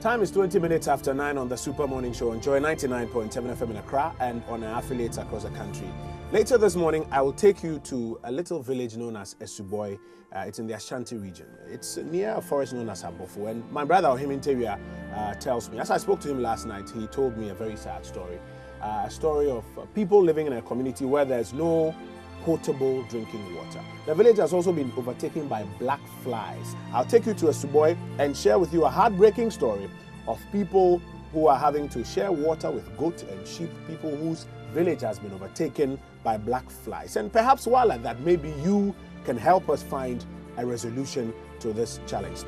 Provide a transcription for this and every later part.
Time is 20 minutes after 9 on the Super Morning Show on Joy 99.7 FM in Accra and on our affiliates across the country. Later this morning, I will take you to a little village known as Asuboi. It's in the Ashanti region. It's near a forest known as Abofu. And my brother, Ohim Interior, tells me, as I spoke to him last night, he told me a very sad story. A story of people living in a community where there's no potable drinking water. The village has also been overtaken by black flies. I'll take you to Asuboi and share with you a heartbreaking story of people who are having to share water with goat and sheep, people whose village has been overtaken by black flies. And perhaps while at that, maybe you can help us find a resolution to this challenge.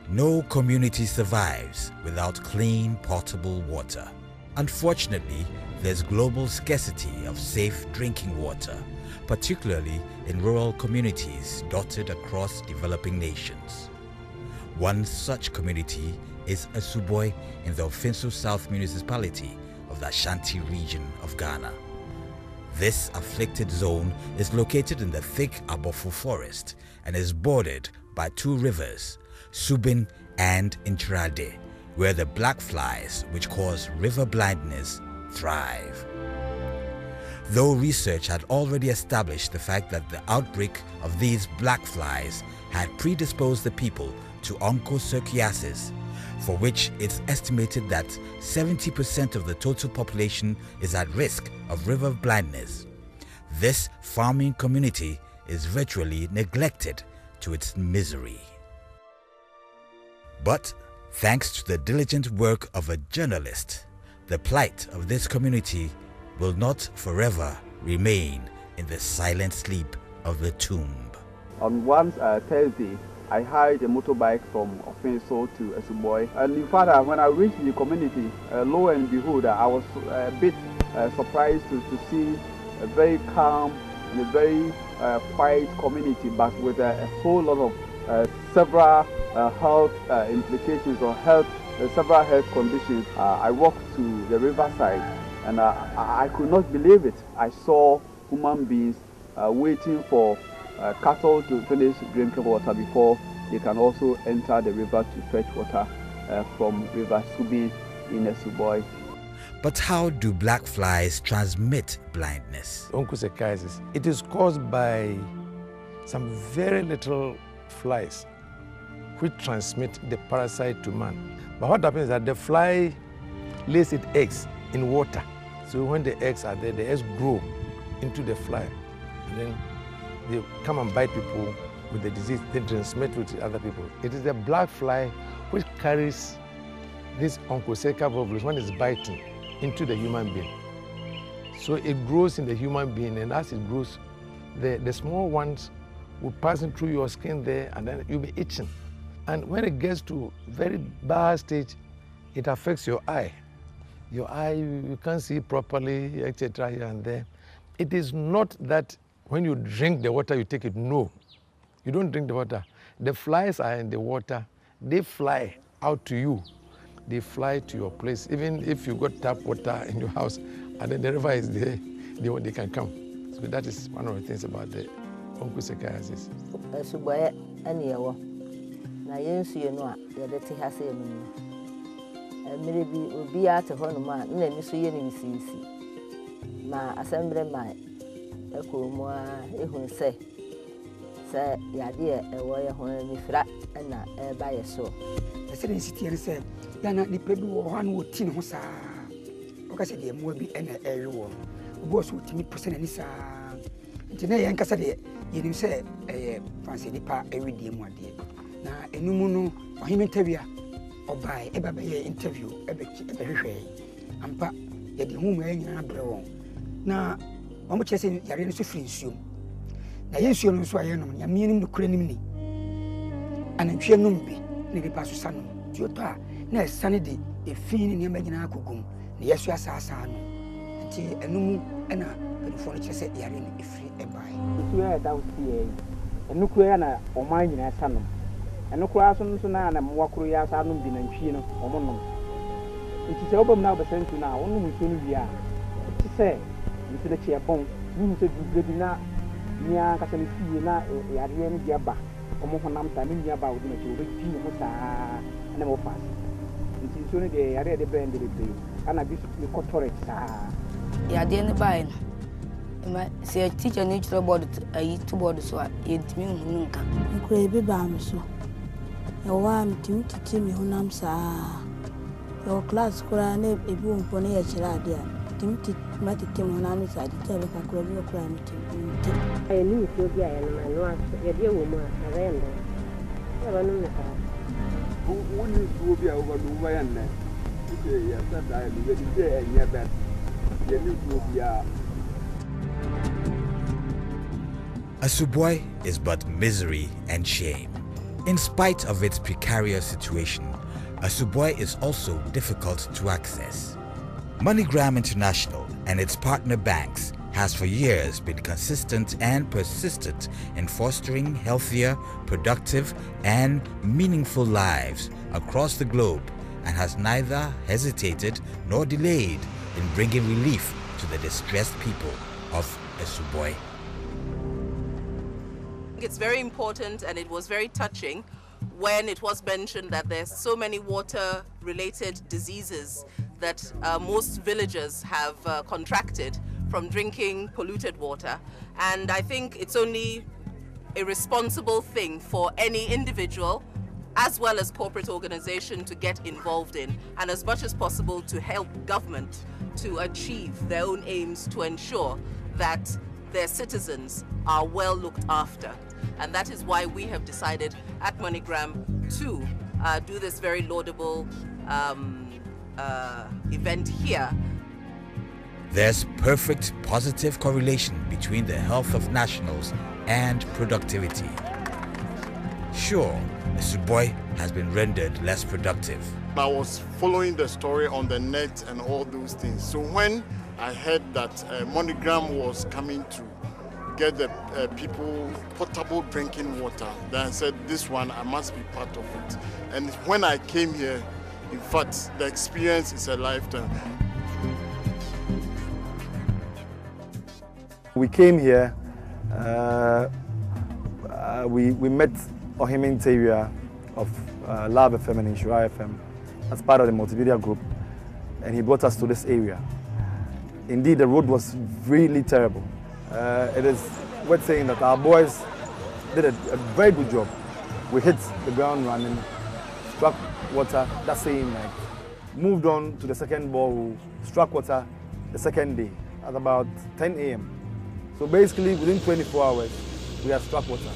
No community survives without clean, potable water. Unfortunately, there's global scarcity of safe drinking water, particularly in rural communities dotted across developing nations. One such community is Asuboi in the Ofinso South municipality of the Ashanti region of Ghana. This afflicted zone is located in the thick Abofu forest and is bordered by two rivers, Subin and Intrade, where the black flies, which cause river blindness, thrive. Though research had already established the fact that the outbreak of these black flies had predisposed the people to onchocerciasis, for which it's estimated that 70% of the total population is at risk of river blindness, this farming community is virtually neglected to its misery. But thanks to the diligent work of a journalist, the plight of this community will not forever remain in the silent sleep of the tomb. On one Thursday, I hired a motorbike from Ofinso to Asuboi. And in fact, when I reached the community, lo and behold, I was a bit surprised to see a very calm and a very quiet community, but with a whole lot of several health implications or several health conditions. I walked to the riverside and I could not believe it. I saw human beings waiting for cattle to finish drinking water before they can also enter the river to fetch water from River Subin in Asuboi. But how do black flies transmit blindness? Onchocerciasis. It is caused by some very little flies which transmit the parasite to man. But what happens is that the fly lays its eggs in water. So when the eggs are there, the eggs grow into the fly. And then they come and bite people with the disease, they transmit it to other people. It is the black fly which carries this onchocercial volvulus when it's biting into the human being. So it grows in the human being, and as it grows, the small ones will pass through your skin there, and then you'll be itching. And when it gets to very bad stage, it affects your eye. Your eye, you can't see properly, etc. here and there. It is not that when you drink the water, you take it. No, you don't drink the water. The flies are in the water. They fly out to you. They fly to your place. Even if you got tap water in your house and then the river is there, they can come. So that is one of the things about the onchocerciasis. Na yensu no a yede te ha se mu mere bi obi a te ho no ma na mi so ye ni misisi ma asembre ma ekomu a ehun se yade e wo ye ho mi fra na e ba ye so se den sitie se ya na nipa bi wo ha no woti ne ho saa o ka se de mu bi na e wo wo so timi percent ni saa nti na ye nkasa de ye nim se fancy nipa ewidie mu ade na enumu no Ohim Interior obai eba be interview ebehwehwe ampa ye de hu mu anya abre won na omo chese yare no so firi nsuom na ye nsuom no so aye no ya mienim no kura nim ni anantwe no mbi ne bi paso sanu ti opa na esane de efin ne ma nyina akogum na yesu asasa no nti enumu na kanfo no chese yare no efiri ebai tu ya da usie enu kura na oman nyina sanu eno kura so na na mwakuru ya sa no bi na ntwi no omonom nti se obam na obesentu na wonu nso no wi a ti se nti na che bon ni nso du gredi na nia kasa ni fie na yare no dia ba ɔmo honam saa ne nua ba wo de machi obɛti ne ho saa na mo pass nti so ne de yare de brand de bebree ana bi so me kɔtɔre saa yade ne bae no ma se teacher ne chiro board ayi to board so a yentimi hunu nka nkura bi ba am so e wa am titi me honam saa e class kura ne ebi wonpo ne ya chira ade a timti matiti mo honam saa de tebe ka kura bi kura me timti ai ni so bi ayi no ma no ya de wo mu a rendo ya ba no me ka woni so bi a wo do wa ya nne ite ya sa da ni be de enye be ye ni so bi a Asuboi is but misery and shame. In spite of its precarious situation, Asuboi is also difficult to access. MoneyGram International and its partner banks has for years been consistent and persistent in fostering healthier, productive, and meaningful lives across the globe, and has neither hesitated nor delayed in bringing relief to the distressed people of Asuboi. It's very important, and it was very touching when it was mentioned that there's so many water-related diseases that most villagers have contracted from drinking polluted water. And I think it's only a responsible thing for any individual as well as corporate organization to get involved in, and as much as possible to help government to achieve their own aims to ensure that their citizens are well looked after. And that is why we have decided at MoneyGram to do this very laudable event here. There's perfect positive correlation between the health of nationals and productivity. Sure, Asuboi has been rendered less productive. I was following the story on the net and all those things. So when I heard that MoneyGram was coming to get the people potable drinking water, then I said, this one, I must be part of it. And when I came here, in fact, the experience is a lifetime. We came here, we met Ohim Interior of Love FM and Insura FM as part of the multimedia group, and he brought us to this area. Indeed, the road was really terrible. It is worth saying that our boys did a very good job. We hit the ground running, struck water that same night, moved on to the second borehole, struck water the second day at about 10 a.m. So basically, within 24 hours, we had struck water.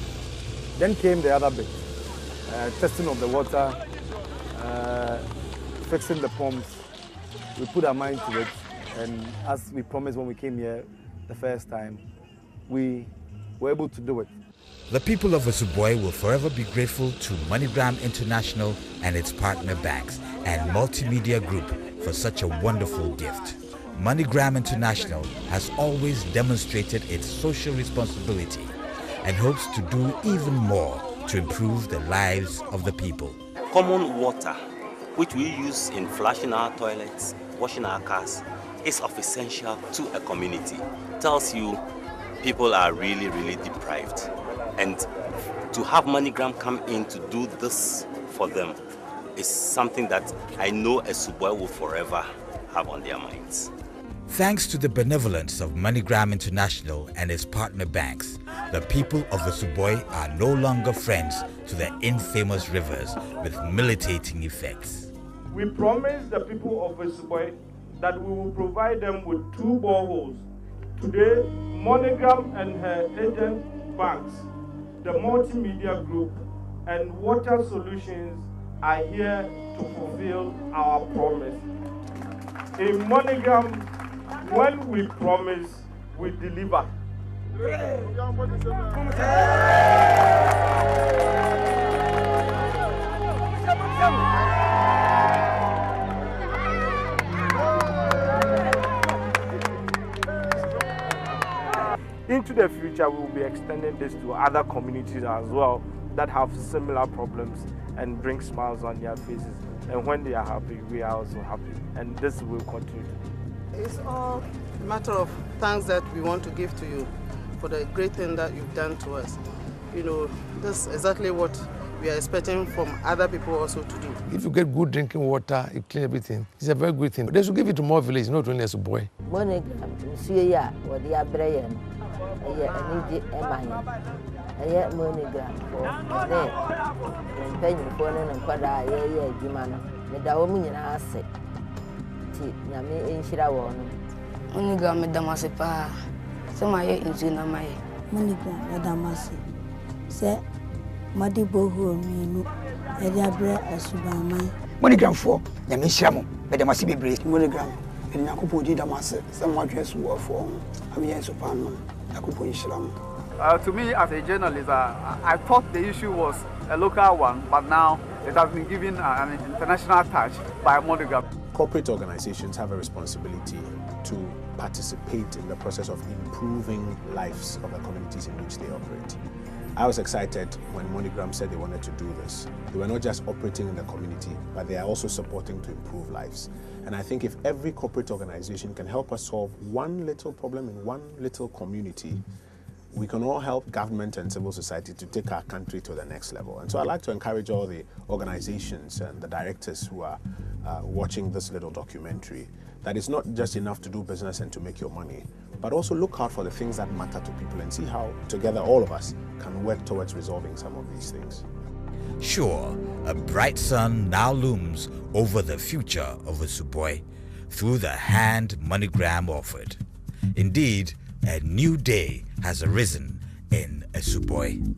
Then came the other bit, testing of the water, fixing the pumps. We put our mind to it, and as we promised when we came here the first time, we were able to do it. The people of Asuboi will forever be grateful to MoneyGram International and its partner banks and multimedia group for such a wonderful gift. MoneyGram International has always demonstrated its social responsibility and hopes to do even more to improve the lives of the people. Common water, which we use in flushing our toilets, washing our cars, is of essential to a community. It tells you people are really, really deprived. And to have MoneyGram come in to do this for them is something that I know Asuboi will forever have on their minds. Thanks to the benevolence of MoneyGram International and its partner banks, the people of Asuboi are no longer friends to the infamous rivers with militating effects. We promise the people of Asuboi that we will provide them with 2 boreholes. Today, MoneyGram and her agent banks, the multimedia group, and Water Solutions are here to fulfill our promise. In MoneyGram, when we promise, we deliver. Into the future, we will be extending this to other communities as well that have similar problems and bring smiles on their faces. And when they are happy, we are also happy. And this will continue. It's all a matter of thanks that we want to give to you for the great thing that you've done to us. you know, that's exactly what we are expecting from other people also to do. If you get good drinking water, you clean everything. It's a very good thing. They should give it to more villages, not only Asuboi. MoneyGram, Suya, or the Abrayan, a needy Emma, a yet MoneyGram for and penny for and Quada, Jimano, the Dawomin and I say, Yami in Shirawan. MoneyGram, Damasepa, some I in Zunamai. MoneyGram, Damasi. Say, Madibo who mean, Ediabra Asubamai. MoneyGram for Yami Shamu, but there must be brave MoneyGram. And Yakupo did a mass, somewhat dress war for Avian Supano, Yakupo Ishlam. To me, as a journalist, I thought the issue was a local one, but now it has been given an international touch by MoneyGram. Corporate organizations have a responsibility to participate in the process of improving lives of the communities in which they operate. I was excited when MoneyGram said they wanted to do this. They were not just operating in the community, but they are also supporting to improve lives. And I think if every corporate organization can help us solve one little problem in one little community, we can all help government and civil society to take our country to the next level. And so I'd like to encourage all the organizations and the directors who are watching this little documentary that it's not just enough to do business and to make your money, but also look out for the things that matter to people and see how together all of us can work towards resolving some of these things. Sure, a bright sun now looms over the future of Asuboi through the hand MoneyGram offered. Indeed, a new day has arisen in Asuboi.